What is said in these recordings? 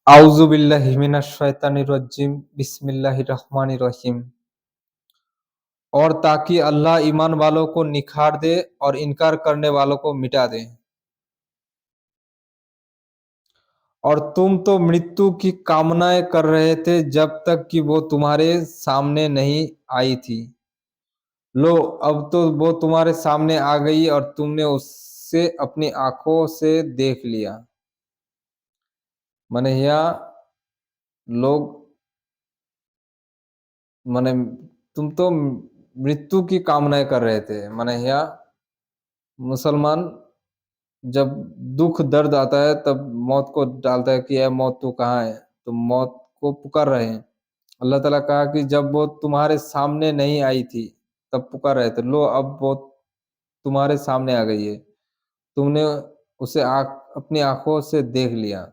आउज़ु बिल्लाहि मिनश शैतानिर रज्जीम बिस्मिल्लाहिर रहमानिर रहीम। और ताकि अल्लाह ईमान वालों को निखार दे और इनकार करने वालों को मिटा दे। और तुम तो मृत्यु की कामनाएं कर रहे थे जब तक कि वो तुम्हारे सामने नहीं आई थी। लो, अब तो वो तुम्हारे सामने आ गई और तुमने उससे अपनी आंखों से देख लिया। माने यहाँ लोग माने तुम तो मृत्यु की कामनाएं कर रहे थे। माने यहाँ मुसलमान जब दुख दर्द आता है तब मौत को डालता है कि "ऐ मौत तू कहाँ है?" तो मौत को पुकार रहे हैं। अल्लाह ताला कहा कि जब वो तुम्हारे सामने नहीं आई थी तब पुकार रहे थे, लो अब वो तुम्हारे सामने आ गई है। तुमने उसे अपनी आँखों से देख लिया।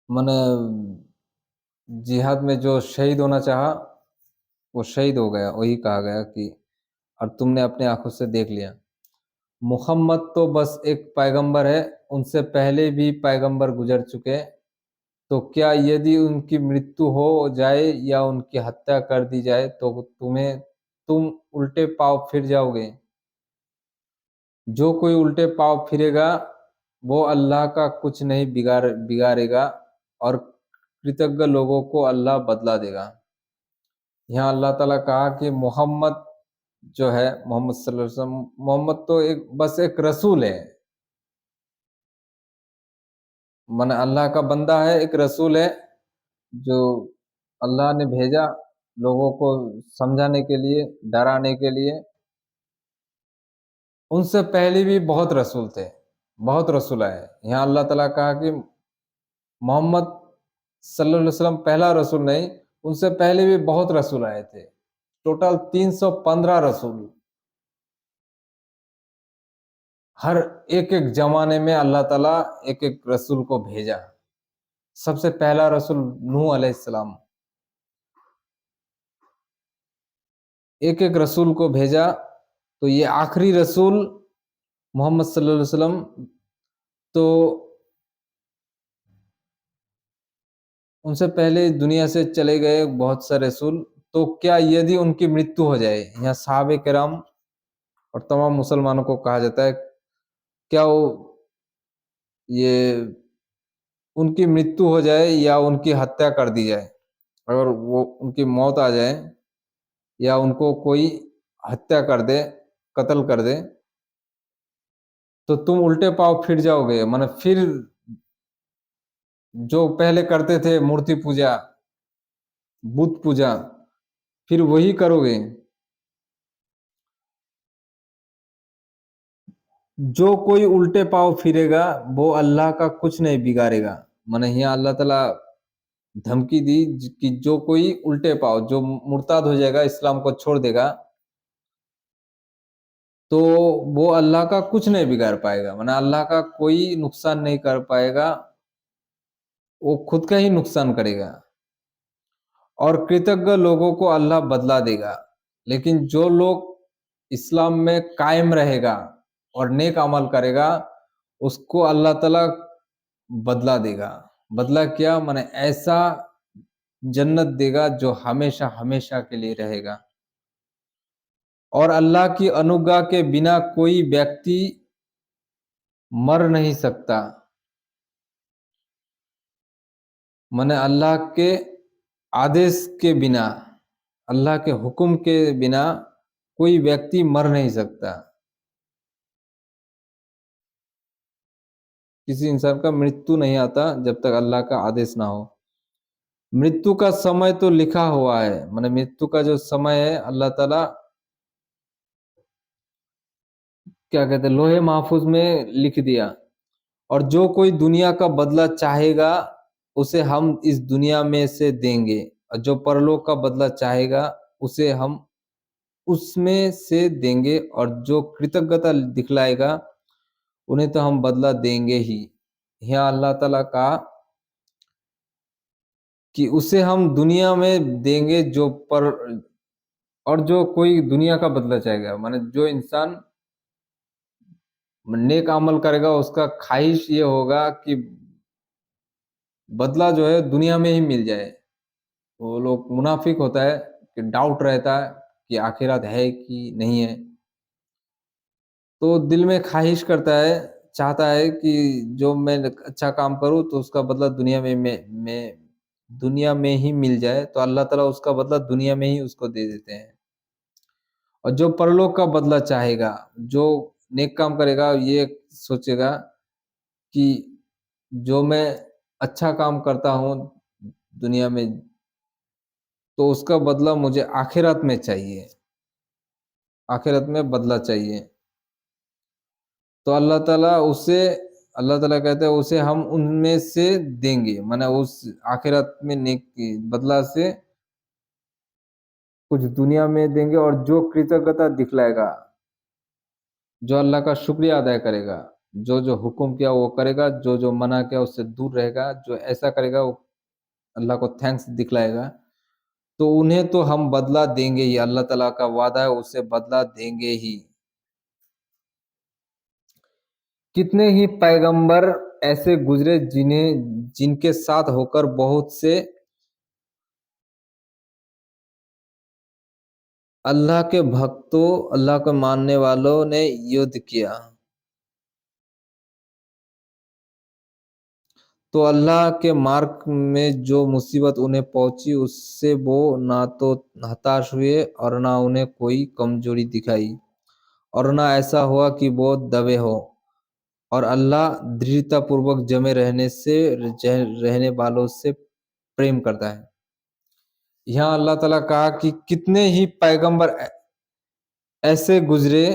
माने जिहाद में जो शहीद होना चाहा, वो शहीद हो गया, वही कहा गया कि और तुमने अपनी आँखों से देख लिया। मुहम्मद तो बस एक पैगंबर है, उनसे पहले भी पैगंबर गुजर चुके। तो क्या यदि उनकी मृत्यु हो जाए या उनकी हत्या कर दी जाए तो तुम उल्टे पाँव फिर जाओगे? जो कोई उल्टे पाँव फिरेगा वो अल्लाह का कुछ नहीं बिगाड़ेगा और कृतज्ञ लोगों को अल्लाह बदला देगा। यहाँ अल्लाह ताला कहा कि मोहम्मद जो है, मोहम्मद सल्लल्लाहु अलैहि वसल्लम, मोहम्मद तो एक बस एक रसूल है। माने अल्लाह का बंदा है, एक रसूल है जो अल्लाह ने भेजा लोगों को समझाने के लिए, डराने के लिए। उनसे पहले भी बहुत रसूल थे, बहुत रसूल आए। यहाँ अल्लाह ताला कहा कि मोहम्मद सल्लल्लाहु अलैहि वसल्लम पहला रसूल नहीं, उनसे पहले भी बहुत रसूल आए थे। टोटल 315 रसूल। हर एक-एक ज़माने में अल्लाह ताला एक-एक रसूल को भेजा। सबसे पहला रसूल नूह अलैहिस्सलाम, एक-एक रसूल को भेजा। तो ये आखिरी रसूल मोहम्मद सल्लल्लाहु अलैहि वसल्लम, तो उनसे पहले दुनिया से चले गए बहुत से रसूल। तो क्या यदि उनकी मृत्यु हो जाए, यहाँ सहाबे किराम और तमाम मुसलमानों को कहा जाता है, क्या वो ये उनकी मृत्यु हो जाए या उनकी हत्या कर दी जाए, अगर वो उनकी मौत आ जाए या उनको कोई हत्या कर दे, कत्ल कर दे, तो तुम उल्टे पाँव फिर जाओगे? माने फिर जो पहले करते थे मूर्ति पूजा, बुत पूजा, फिर वही करोगे? जो कोई उल्टे पाँव फिरेगा वो अल्लाह का कुछ नहीं बिगाड़ेगा। माने यहाँ अल्लाह ताला धमकी दी कि जो कोई उल्टे पाँव, जो मुर्ताद हो जाएगा, इस्लाम को छोड़ देगा, तो वो अल्लाह का कुछ नहीं बिगाड़ पाएगा। माने अल्लाह का कोई नुकसान नहीं कर पाएगा, वो खुद का ही नुकसान करेगा। और कृतज्ञ लोगों को अल्लाह बदला देगा। लेकिन जो लोग इस्लाम में कायम रहेगा और नेक अमल करेगा, उसको अल्लाह ताला बदला देगा। बदला क्या? माने ऐसा जन्नत देगा जो हमेशा-हमेशा के लिए रहेगा। और अल्लाह की अनुग्रह के बिना कोई व्यक्ति मर नहीं सकता। माने अल्लाह के आदेश के बिना, अल्लाह के हुक्म के बिना कोई व्यक्ति मर नहीं सकता। किसी इंसान का मृत्यु नहीं आता जब तक अल्लाह का आदेश ना हो। मृत्यु का समय तो लिखा हुआ है, माने मृत्यु का जो समय है अल्लाह ताला क्या कहते हैं, लोहे महफूज में लिख दिया। और जो कोई दुनिया का बदला चाहेगा, उसे हम इस दुनिया में से देंगे, और जो परलोक का बदला चाहेगा, उसे हम उसमें से देंगे। और जो कृतज्ञता दिखलाएगा, उन्हें तो हम बदला देंगे ही। यहाँ अल्लाह ताला कहा कि उसे हम दुनिया में देंगे जो पर और जो कोई दुनिया का बदला चाहेगा, माने जो इंसान नेक अमल करेगा उसका ख्वाहिश ये होगा कि बदला जो है दुनिया में ही मिल जाए। वो लोग मुनाफिक होता है कि डाउट रहता है कि आखिरत है कि नहीं है, तो दिल में ख्वाहिश करता है, चाहता है कि जो मैं अच्छा काम करूँ तो उसका बदला दुनिया में मैं दुनिया में ही मिल जाए, तो अल्लाह ताला उसका बदला दुनिया में ही उसको दे देते हैं। और जो परलोक का बदला चाहेगा, जो नेक काम करेगा, ये सोचेगा कि जो मैं अच्छा काम करता हूँ दुनिया में, तो उसका बदला मुझे आखिरत में चाहिए, आखिरत में बदला चाहिए। तो अल्लाह ताला कहते हैं उसे हम उनमें से देंगे, माने उस आखिरत में नेक की बदला से कुछ दुनिया में देंगे। और जो कृतज्ञता दिखलाएगा, जो अल्लाह का शुक्रिया अदा करेगा, जो हुक्म किया वो करेगा, जो मना किया उससे दूर रहेगा, जो ऐसा करेगा वो अल्लाह को थैंक्स दिखलाएगा, तो उन्हें तो हम बदला देंगे ही। अल्लाह ताला का वादा है, उससे बदला देंगे ही। कितने ही पैगंबर ऐसे गुजरे जिनके साथ होकर बहुत से अल्लाह के भक्तों, अल्लाह को मानने वालों ने युद्ध किया, तो अल्लाह के मार्ग में जो मुसीबत उन्हें पहुंची उससे वो ना तो हताश हुए और ना उन्हें कोई कमजोरी दिखाई, और ना ऐसा हुआ कि वो दबे हो। और अल्लाह दृढ़ता पूर्वक जमे रहने वालों से प्रेम करता है। यहाँ अल्लाह ताला कहा कि कितने ही पैगंबर ऐसे गुजरे,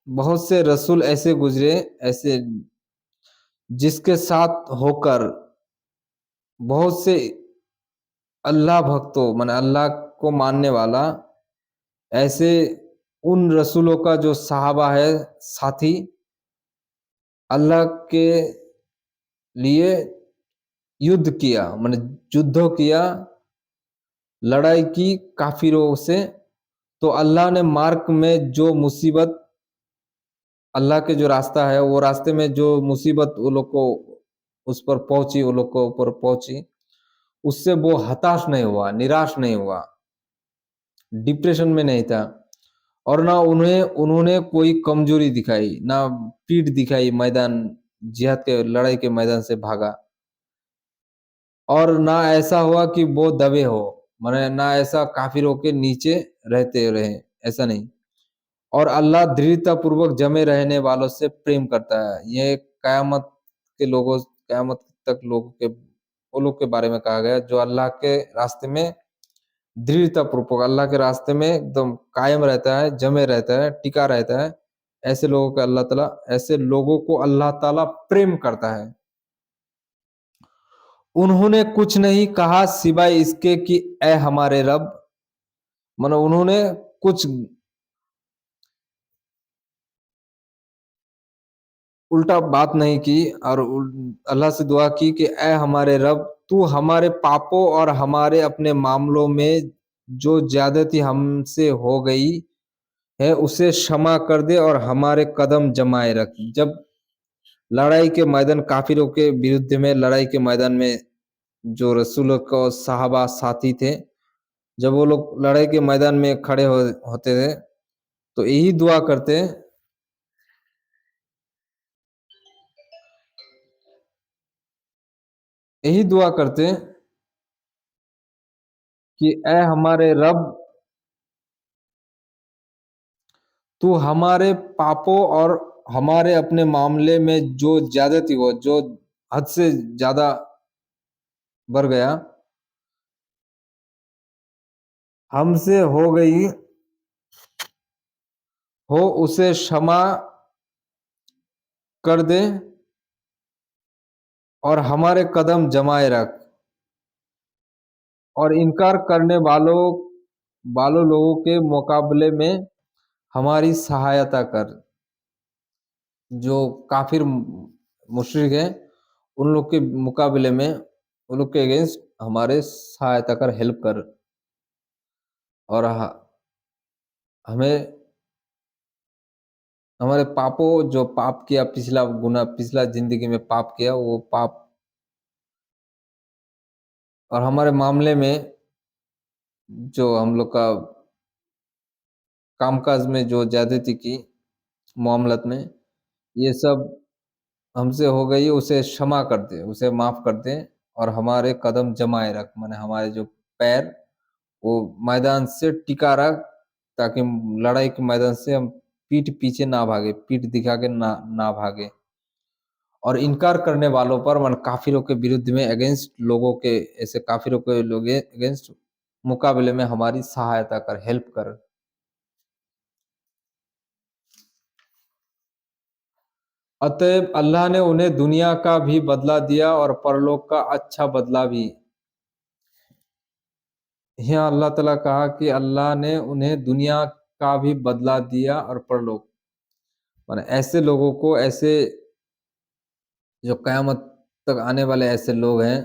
बहुत से रसूल ऐसे गुजरे, ऐसे जिसके साथ होकर बहुत से अल्लाह भक्तों माने अल्लाह को मानने वाला, ऐसे उन रसूलों का जो सहाबा है, साथी, अल्लाह के लिए युद्ध किया, माने युद्ध किया, लड़ाई की काफिरों से। तो अल्लाह ने मार्ग में जो मुसीबत, अल्लाह के जो रास्ता है वो रास्ते में जो मुसीबत वो लोग को उस पर पहुंची, वो लोग को ऊपर पहुंची, उससे वो हताश नहीं हुआ, निराश नहीं हुआ, डिप्रेशन में नहीं था। और ना उन्होंने कोई कमजोरी दिखाई, ना पीठ दिखाई, मैदान जिहाद के लड़ाई के मैदान से भागा। और ना ऐसा हुआ कि वो दबे हो, माने ना ऐसा काफिरों के नीचे रहते रहे, ऐसा नहीं। और अल्लाह दृढ़ता पूर्वक जमे रहने वालों से प्रेम करता है। ये कयामत तक लोगों के, वो लोग के बारे में कहा गया जो अल्लाह के रास्ते में दृढ़ता पूर्वक, अल्लाह के रास्ते में एकदम कायम रहता है, जमे रहता है, टिका रहता है। ऐसे लोगों को अल्लाह ताला प्रेम करता है। उन्होंने कुछ नहीं कहा सिवाय इसके कि ए हमारे रब, मानो उन्होंने कुछ उल्टा बात नहीं की, और अल्लाह से दुआ की कि ए हमारे रब, तू हमारे पापों और हमारे अपने मामलों में जो ज्यादती हमसे हो गई है उसे क्षमा कर दे और हमारे कदम जमाए रख। जब लड़ाई के मैदान, काफिरों के विरुद्ध में लड़ाई के मैदान में जो रसूल को साहबा साथी थे, जब वो लोग लड़ाई के मैदान में खड़े होते थे, तो यही दुआ करते, यही दुआ करते कि ए हमारे रब, तू हमारे पापों और हमारे अपने मामले में जो ज्यादती हो, जो हद से ज्यादा बढ़ गया हमसे हो गई हो, उसे क्षमा कर दे और हमारे कदम जमाए रख। और इनकार करने वालों लोगों के मुकाबले में हमारी सहायता कर। जो काफिर मुशरिक है, उन लोग के मुकाबले में, उन लोग के अगेंस्ट हमारे सहायता कर, हेल्प कर। और हमें हमारे पापों जो पाप किया पिछला गुना पिछला जिंदगी में पाप किया वो पाप और हमारे मामले में जो हम लोग का कामकाज में जो ज्यादती की मामलत में ये सब हमसे हो गई उसे क्षमा कर दे उसे माफ कर दे और हमारे कदम जमाए रख माने हमारे जो पैर वो मैदान से टिका रख ताकि लड़ाई के मैदान से हम पीठ पीछे ना भागे पीठ दिखा के ना भागे और इनकार करने वालों पर मन काफिरों के विरुद्ध में अगेंस्ट लोगों के ऐसे काफिरों के लोग अगेंस्ट मुकाबले में हमारी सहायता कर हेल्प कर अतएव अल्लाह ने उन्हें दुनिया का भी बदला दिया और परलोक का अच्छा बदला भी यहाँ अल्लाह ताला कहा कि अल्लाह ने उन्हें दुनिया का भी बदला दिया और परलोक माने ऐसे लोगों को ऐसे जो कयामत तक आने वाले ऐसे लोग हैं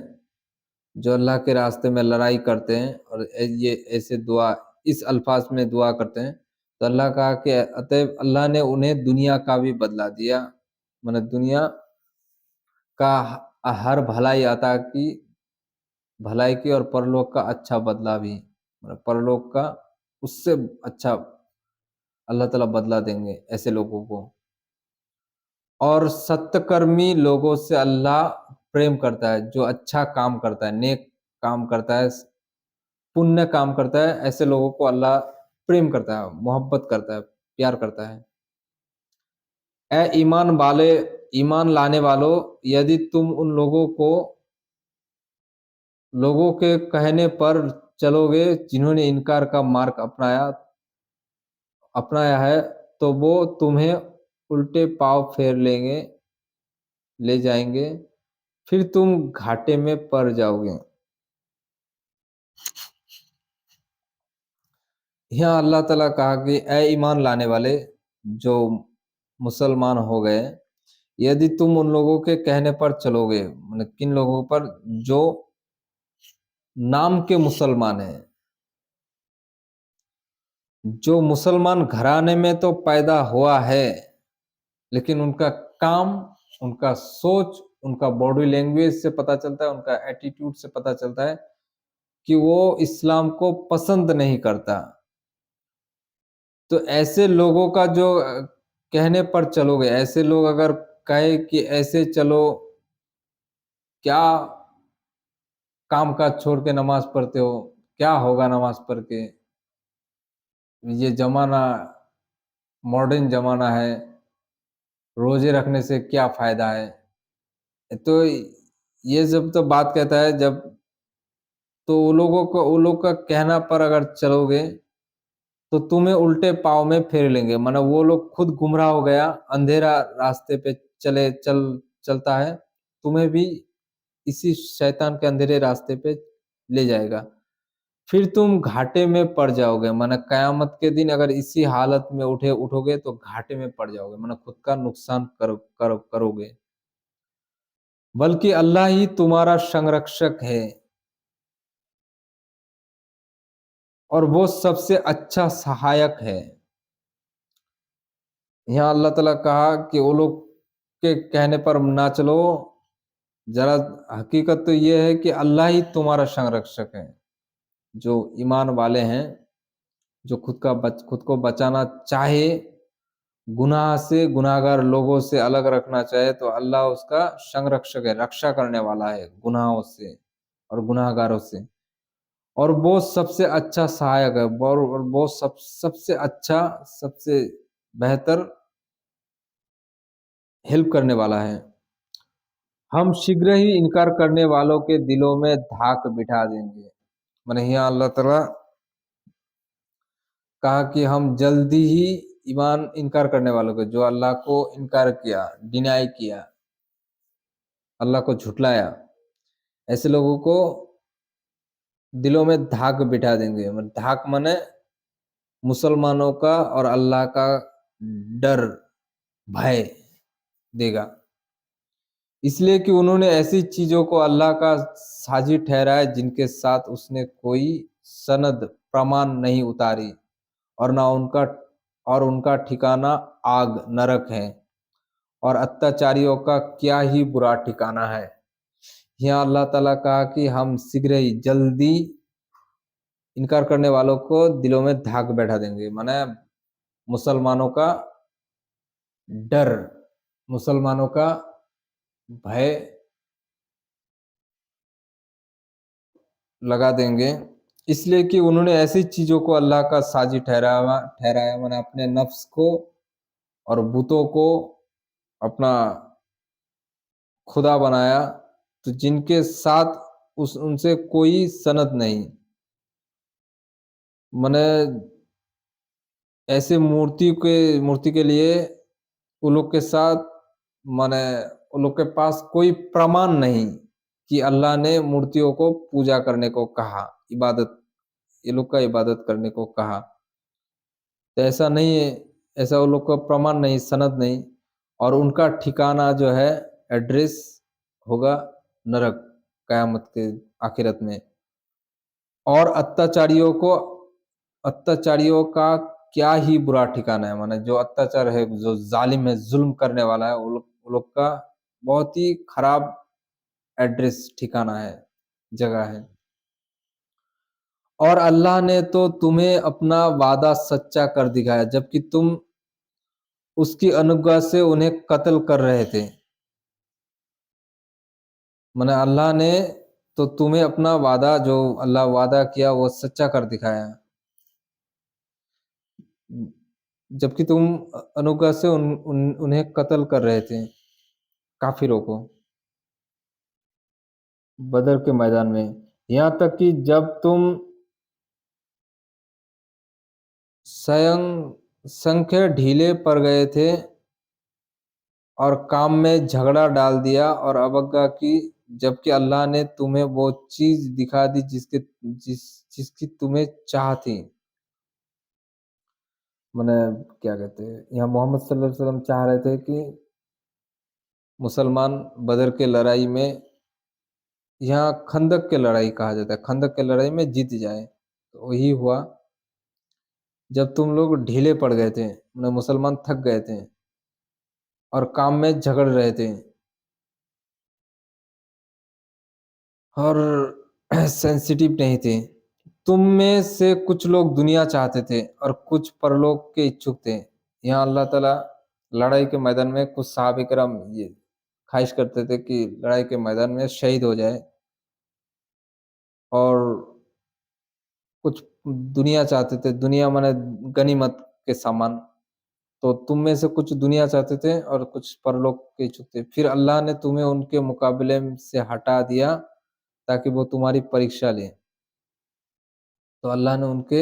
जो अल्लाह के रास्ते में लड़ाई करते हैं और ये ऐसे दुआ इस अल्फाज में दुआ करते हैं तो अल्लाह कहा कि अतएव अल्लाह ने उन्हें दुनिया का भी बदला दिया माने दुनिया का हर भलाई की और परलोक का अच्छा बदला भी मतलब परलोक का उससे अच्छा अल्लाह ताला बदला देंगे ऐसे लोगों को और सत्कर्मी लोगों से अल्लाह प्रेम करता है जो अच्छा काम करता है नेक काम करता है पुण्य काम करता है ऐसे लोगों को अल्लाह प्रेम करता है मोहब्बत करता है प्यार करता है ए ईमान लाने वालों यदि तुम उन लोगों के कहने पर चलोगे जिन्होंने इनकार का मार्ग अपनाया है तो वो तुम्हें उल्टे पांव फेर ले जाएंगे फिर तुम घाटे में पड़ जाओगे यहाँ अल्लाह ताला कहा कि ए ईमान लाने वाले जो मुसलमान हो गए यदि तुम उन लोगों के कहने पर चलोगे मतलब किन लोगों पर जो नाम के मुसलमान हैं जो मुसलमान घराने में तो पैदा हुआ है लेकिन उनका काम उनका सोच उनका बॉडी लैंग्वेज से पता चलता है उनका एटीट्यूड से पता चलता है कि वो इस्लाम को पसंद नहीं करता तो ऐसे लोगों का जो कहने पर चलोगे ऐसे लोग अगर कहे कि ऐसे चलो क्या काम काज छोड़ के नमाज पढ़ते हो क्या होगा नमाज पढ़ के ये जमाना मॉडर्न जमाना है रोजे रखने से क्या फायदा है तो ये जब तो बात कहता है जब तो वो लोग का कहना पर अगर चलोगे तो तुम्हें उल्टे पाँव में फेर लेंगे मतलब वो लोग खुद गुमराह हो गया अंधेरा रास्ते पे चलता है तुम्हें भी इसी शैतान के अंधेरे रास्ते पे ले जाएगा फिर तुम घाटे में पड़ जाओगे माना कयामत के दिन अगर इसी हालत में उठोगे तो घाटे में पड़ जाओगे माना खुद का नुकसान करोगे बल्कि अल्लाह ही तुम्हारा संरक्षक है और वो सबसे अच्छा सहायक है यहाँ अल्लाह ताला कहा कि वो लोग के कहने पर ना चलो जरा हकीकत तो ये है कि अल्लाह ही तुम्हारा संरक्षक है जो ईमान वाले हैं जो खुद को बचाना चाहे गुनाह से गुनाहगार लोगों से अलग रखना चाहे तो अल्लाह उसका संरक्षक है रक्षा करने वाला है गुनाहों से और गुनाहगारों से और वो सबसे अच्छा सहायक है और वो सबसे अच्छा सबसे बेहतर हेल्प करने वाला है हम शीघ्र ही इनकार करने वालों के दिलों में धाक बिठा देंगे मैंने यहाँ अल्लाह ताला कहा कि हम जल्दी ही ईमान इनकार करने वालों को जो अल्लाह को इनकार किया डिनाई किया अल्लाह को झुटलाया ऐसे लोगों को दिलों में धाक बिठा देंगे मतलब धाक माने मुसलमानों का और अल्लाह का डर भय देगा इसलिए कि उन्होंने ऐसी चीजों को अल्लाह का साझी ठहराया जिनके साथ उसने कोई सनद प्रमाण नहीं उतारी और ना उनका और उनका ठिकाना आग नरक है, और अत्याचारियों का क्या ही बुरा ठिकाना है। यहाँ अल्लाह ताला कहा कि हम शीघ्र ही जल्दी इनकार करने वालों को दिलों में धाक बैठा देंगे, माने मुसलमानों का डर, मुसलमानों का भय लगा देंगे, इसलिए कि उन्होंने ऐसी चीजों को अल्लाह का साजी ठहराया ठहराया मैंने अपने नफ्स को और बुतों को अपना खुदा बनाया, तो जिनके साथ उस उनसे कोई सनद नहीं। मैंने ऐसे मूर्ति के लिए उन लोग के साथ माने उन लोग के पास कोई प्रमाण नहीं कि अल्लाह ने मूर्तियों को पूजा करने को कहा, इबादत, ये लोग का इबादत करने को कहा। तो ऐसा नहीं है, ऐसा उन लोग का प्रमाण नहीं, सनद नहीं, और उनका ठिकाना जो है, एड्रेस होगा नरक कयामत के आखिरत में। और अत्याचारियों का क्या ही बुरा ठिकाना है, माने जो अत्याचार है, जो जालिम है, जुल्म करने वाला है, वो लोग का बहुत ही खराब एड्रेस, ठिकाना है, जगह है। और अल्लाह ने तो तुम्हें अपना वादा सच्चा कर दिखाया, जबकि तुम उसकी अनुग्रह से उन्हें कत्ल कर रहे थे। माने अल्लाह ने तो तुम्हें अपना वादा, जो अल्लाह वादा किया, वो सच्चा कर दिखाया, जबकि तुम अनुग्रह से उन्हें कत्ल कर रहे थे, काफिरों को, बदर के मैदान में। यहाँ तक कि जब तुम स्वयं संख्या ढीले पड़ गए थे और काम में झगड़ा डाल दिया और अवज्ञा की, जबकि अल्लाह ने तुम्हें वो चीज दिखा दी जिसकी तुम्हें चाह थी। मैंने क्या कहते हैं, यहाँ मोहम्मद सल्लल्लाहु अलैहि वसल्लम चाह रहे थे कि मुसलमान बदर के लड़ाई में, यहाँ खंदक के लड़ाई कहा जाता है, खंदक के लड़ाई में जीत जाए। तो वही हुआ, जब तुम लोग ढीले पड़ गए थे, मतलब मुसलमान थक गए थे और काम में झगड़ रहे थे और सेंसिटिव नहीं थे। तुम में से कुछ लोग दुनिया चाहते थे और कुछ परलोक के इच्छुक थे। यहाँ अल्लाह ताला लड़ाई के मैदान में कुछ सहाबा किराम ये ख्वाहिश करते थे कि लड़ाई के मैदान में शहीद हो जाए, और कुछ दुनिया चाहते थे, दुनिया माने गनीमत के सामान। तो तुम में से कुछ दुनिया चाहते थे और कुछ परलोक के इच्छुक थे। फिर अल्लाह ने तुम्हें उनके मुकाबले से हटा दिया ताकि वो तुम्हारी परीक्षा लें। तो अल्लाह ने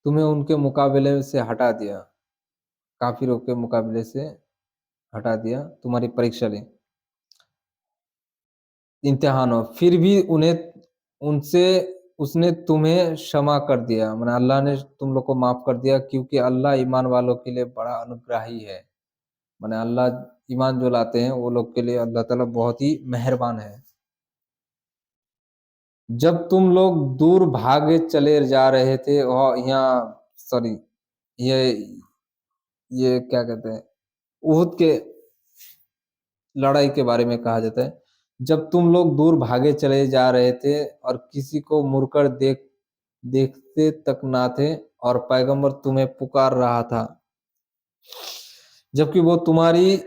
तुम्हें उनके मुकाबले से हटा दिया, काफिरों के मुकाबले से हटा दिया, तुम्हारी परीक्षा लें, इम्तिहान हो। फिर भी उनसे उसने तुम्हें क्षमा कर दिया, माने अल्लाह ने तुम लोग को माफ कर दिया, क्योंकि अल्लाह ईमान वालों के लिए बड़ा अनुग्राही है। माने अल्लाह ईमान जो लाते हैं वो लोग के लिए अल्लाह ताला बहुत ही मेहरबान है। जब तुम लोग दूर भागे चले जा रहे थे, और यहाँ सॉरी, ये ये क्या कहते हैं, उहुद के लड़ाई के बारे में कहा जाता है। जब तुम लोग दूर भागे चले जा रहे थे और किसी को मुड़कर देखते तक ना थे, और पैगंबर तुम्हें पुकार रहा था, जबकि वो तुम्हारी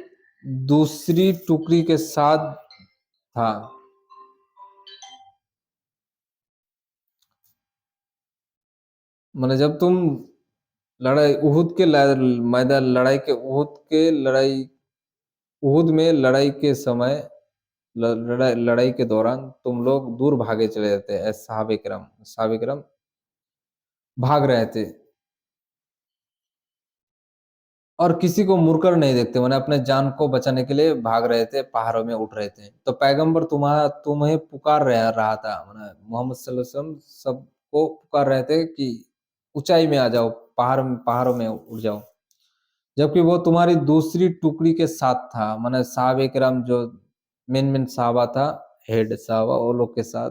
दूसरी टुकड़ी के साथ था। माने जब तुम लड़ाई उहुद के मैदान लड़ाई के उहुद में लड़ाई के समय, लड़ाई के दौरान तुम लोग दूर भागे चले जाते हैं, सहाबे किराम भाग रहे थे और किसी को मुड़कर नहीं देखते, मैंने अपने जान को बचाने के लिए भाग रहे थे, पहाड़ों में उठ रहे थे। तो पैगंबर तुम्हें पुकार रहा था, मैंने मोहम्मद सल्लल्लाहु अलैहि वसल्लम सबको पुकार रहे थे कि ऊंचाई में आ जाओ, पहाड़ों में उठ जाओ, जबकि वो तुम्हारी दूसरी टुकड़ी के साथ था। मैंने साहबे किराम जो मेन साहबा था, हेड साहबा, वो लोग के साथ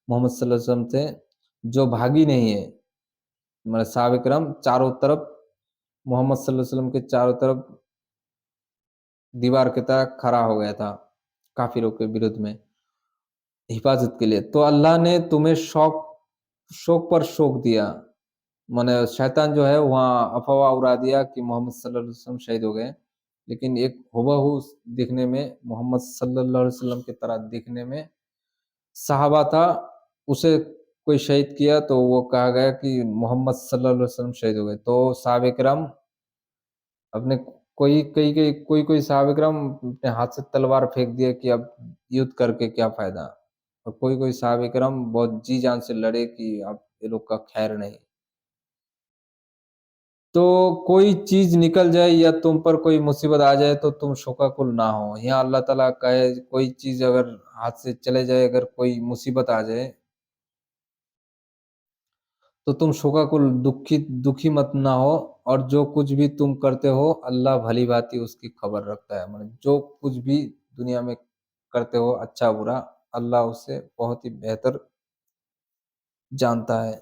मोहम्मद सल्लल्लाहु अलैहि वसल्लम थे, जो भागी नहीं है। मैंने साहबे किराम चारों तरफ मोहम्मद सल्लल्लाहु अलैहि वसल्लम के चारों तरफ दीवार की तरह खड़ा हो गया था, काफिरों के विरुद्ध में, हिफाज़त के लिए। तो अल्लाह ने तुम्हें शौक पर शौक दिया। माने शैतान जो है वहाँ अफ़वाह उड़ा दिया कि मोहम्मद सल्लल्लाहु अलैहि वसल्लम शहीद हो गए। लेकिन एक हूबहू दिखने में मोहम्मद सल्लल्लाहु अलैहि वसल्लम की तरह दिखने में सहाबा था, उसे कोई शहीद किया तो वो कहा गया कि मोहम्मद सल्लल्लाहु अलैहि वसल्लम शहीद हो गए। तो सहाबा किराम अपने कोई सहाबा किराम अपने हाथ से तलवार फेंक दिए कि अब युद्ध करके क्या फ़ायदा? और कोई सहाबा किराम बहुत जी-जान से लड़े कि अब ये लोग का खैर नहीं। तो कोई चीज़ निकल जाए या तुम पर कोई मुसीबत आ जाए तो तुम शोकाकुल ना हो। यहाँ अल्लाह ताला कहे कोई चीज़ अगर हाथ से चले जाए, अगर कोई मुसीबत आ जाए, तो तुम शोकाकुल दुखी मत ना हो, और जो कुछ भी तुम करते हो अल्लाह भली-भाँति उसकी खबर रखता है। मतलब जो कुछ भी दुनिया में करते हो अच्छा-बुरा, अल्लाह उसे बहुत ही बेहतर जानता है।